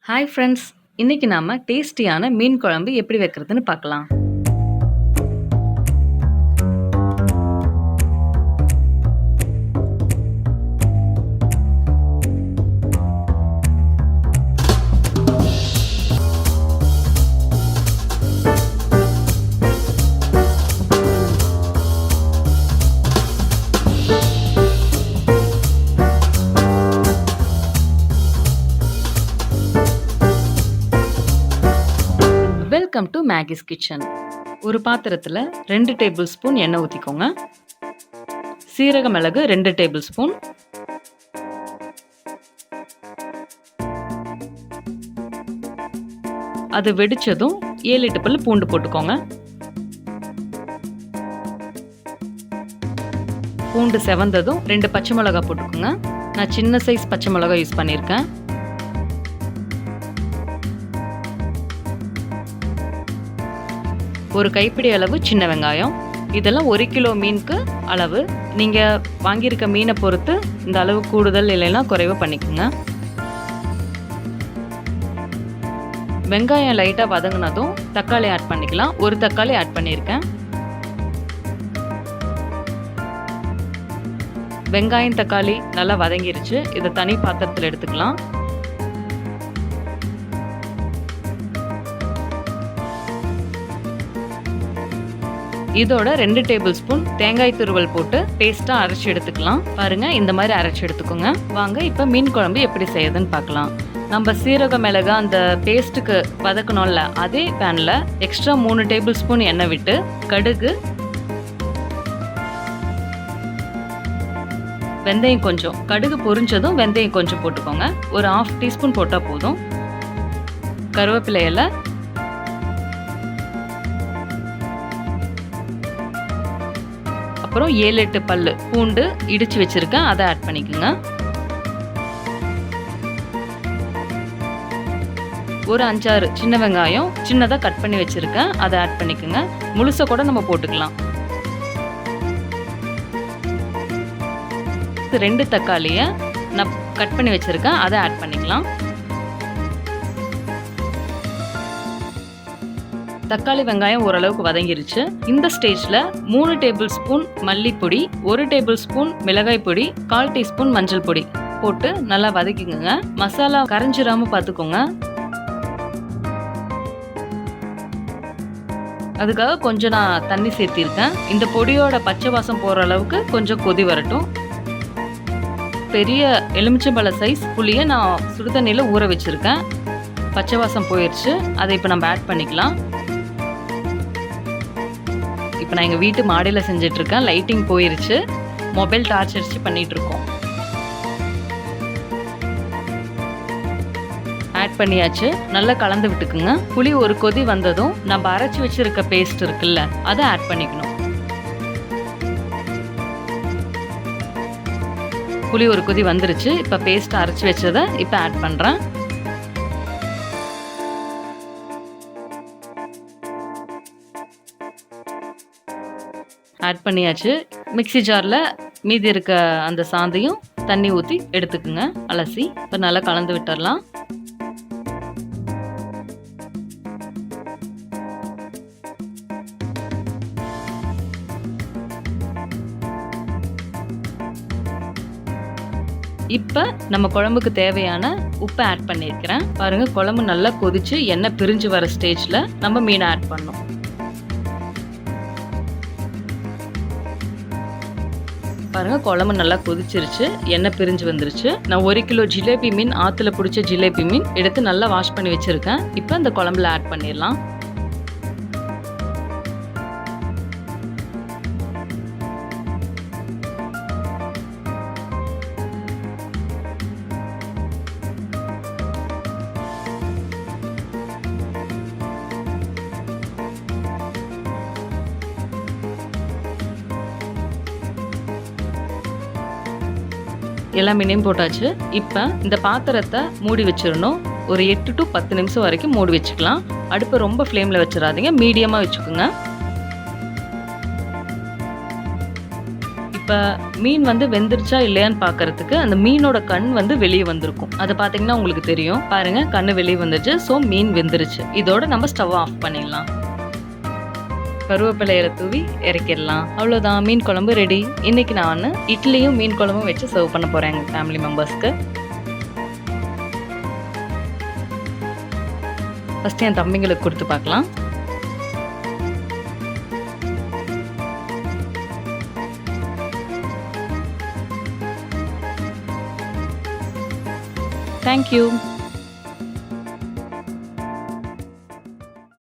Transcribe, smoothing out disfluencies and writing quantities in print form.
Hi friends, இன்னைக்கு நாம டேஸ்டியான மீன் குழம்பு எப்படி வைக்கிறதுன்னு பார்க்கலாம். Welcome to Maggie's kitchen. ஒரு பாத்திரத்தில் 2 டேபிள் ஸ்பூன் எண்ணெய் ஊற்றிக்கோங்க. சீரக மிளகு 2 டேபிள் ஸ்பூன், அது வெடிச்சதும் 7-8 பல்லு பூண்டு போட்டுக்கோங்க. பூண்டு செவந்ததும் 2 பச்சை மிளகாய் போட்டுக்கோங்க. நான் சின்ன சைஸ் பச்சை மிளகாய் யூஸ் பண்ணியிருக்கேன். ஒரு கைப்பிடி அளவு சின்ன வெங்காயம். இதெல்லாம் 1 கிலோ மீனுக்கு அளவு. நீங்கள் வாங்கியிருக்க மீனை பொறுத்து இந்த அளவு கூடுதல் இல்லைன்னா குறைவு பண்ணிக்கோங்க. வெங்காயம் லைட்டாக வதங்கினதும் தக்காளி ஆட் பண்ணிக்கலாம். ஒரு தக்காளி ஆட் பண்ணியிருக்கேன். வெங்காயம் தக்காளி நல்லா வதங்கிருச்சு. இதை தனி பாத்திரத்தில் எடுத்துக்கலாம். இதோட 2 டேபிள் ஸ்பூன் தேங்காய் துருவல் போட்டு பேஸ்டா அரைச்சி எடுத்துக்கலாம். பாருங்க, இந்த மாதிரி அரைச்சி எடுத்துக்கோங்க. வாங்க இப்போ மீன் குழம்பு எப்படி செய்யுதுன்னு பார்க்கலாம். நம்ம சீரக மிளகா அந்த பேஸ்ட்டுக்கு வதக்கணும்ல, அதே பேன்ல எக்ஸ்ட்ரா 3 டேபிள் ஸ்பூன் எண்ணெய் விட்டு கடுகு, வெந்தயம் கொஞ்சம், கடுகு பொரிஞ்சதும் வெந்தயம் கொஞ்சம் போட்டுக்கோங்க. ஒரு 1/2 டீஸ்பூன் போட்டால் போதும். கருவேப்பிலை இலை, அப்புறம் 7-8 பல்லு பூண்டு இடிச்சு வச்சிருக்கேன், அதை ஆட் பண்ணிக்கோங்க. ஒரு 5-6 சின்ன வெங்காயம் சின்னதாக கட் பண்ணி வச்சிருக்கேன், அதை ஆட் பண்ணிக்கோங்க. முழுசா கூட நம்ம போட்டுக்கலாம். 2 தக்காளியை நான் கட் பண்ணி வச்சிருக்கேன், அதை ஆட் பண்ணிக்கலாம். தக்காளி வெங்காயம் ஓரளவுக்கு வதங்கிருச்சு. இந்த ஸ்டேஜ்ல 3 டேபிள் ஸ்பூன் மல்லிப்பொடி, 1 டேபிள் ஸ்பூன் மிளகாய் பொடி, 1/4 டீஸ்பூன் மஞ்சள் பொடி போட்டு நல்லா வதக்கிக்கோங்க. மசாலா கரைஞ்சிராம பார்த்துக்கோங்க. அதுக்காக கொஞ்சம் நான் தண்ணி சேர்த்திருக்கேன். இந்த பொடியோட பச்சை வாசம் போற அளவுக்கு கொஞ்சம் கொதி வரட்டும். பெரிய எலுமிச்சம்பழ சைஸ் புளியை நான் சுடுதண்ணியில் ஊற வச்சிருக்கேன். பச்சை வாசம் போயிடுச்சு. அதை இப்போ நம்ம ஆட் பண்ணிக்கலாம். இப்போ நான் எங்கள் வீட்டு மாடியில் செஞ்சிட்ருக்கேன். லைட்டிங் போயிருச்சு. மொபைல் டார்ச் அடிச்சு பண்ணிகிட்ருக்கோம். ஆட் பண்ணியாச்சு. நல்லா கலந்து விட்டுக்குங்க. புளி ஒரு கொதி வந்ததும் நம்ம அரைச்சி வச்சிருக்க பேஸ்ட் இருக்குல்ல, அதை ஆட் பண்ணிக்கணும். புளி ஒரு கொதி வந்துருச்சு. இப்போ பேஸ்ட் அரைச்சி வச்சதை இப்போ ஆட் பண்ணுறேன். ஆட் பண்ணியாச்சு. மிக்ஸி ஜாரில் மீதி இருக்க அந்த சாந்தையும் தண்ணி ஊற்றி எடுத்துக்குங்க, அலசி. இப்போ நல்லா கலந்து விட்டுடலாம். இப்போ நம்ம குழம்புக்கு தேவையான உப்பை ஆட் பண்ணியிருக்கிறேன். பாருங்க, குழம்பு நல்லா கொதிச்சு எண்ணெய் பிரிஞ்சு வர ஸ்டேஜில் நம்ம மீனை ஆட் பண்ணோம். பாருங்க, குழம்பு நல்லா கொதிச்சிருச்சு, எண்ணெய் பிரிஞ்சு வந்துருச்சு. நான் 1 கிலோ ஜிலேபி மீன், ஆற்றுல பிடிச்ச ஜிலேபி மீன் எடுத்து நல்லா வாஷ் பண்ணி வச்சிருக்கேன். இப்போ இந்த குழம்புல ஆட் பண்ணிடலாம். எல்லா மீனையும் போட்டாச்சு. இப்போ இந்த பாத்திரத்தை மூடி வச்சிடணும். ஒரு 8 to 10 நிமிஷம் வரைக்கும் மூடி வச்சுக்கலாம். அடுப்பை ரொம்ப ஃப்ளேமில் வச்சிடாதீங்க, மீடியமாக வச்சுக்கோங்க. இப்போ மீன் வந்து வெந்துருச்சா இல்லையான்னு பார்க்கறதுக்கு அந்த மீனோட கண் வந்து வெளியே வந்திருக்கும். அதை பார்த்தீங்கன்னா உங்களுக்கு தெரியும். பாருங்க, கண்ணு வெளியே வந்துருச்சு. ஸோ மீன் வெந்துருச்சு. இதோட நம்ம ஸ்டவ் ஆஃப் பண்ணிடலாம். கருவேப்பிலை இலை தூவி இறக்கிடலாம். அவ்வளோதான், மீன் குழம்பு ரெடி. இன்னைக்கு நான் இட்லியும் மீன் குழம்பும் வச்சு சர்வ் பண்ண போறேன் எங்கள் ஃபேமிலி மெம்பர்ஸ்க்கு. ஃபர்ஸ்ட் என் தம்பிங்களுக்கு கொடுத்து பார்க்கலாம். தேங்க்யூ.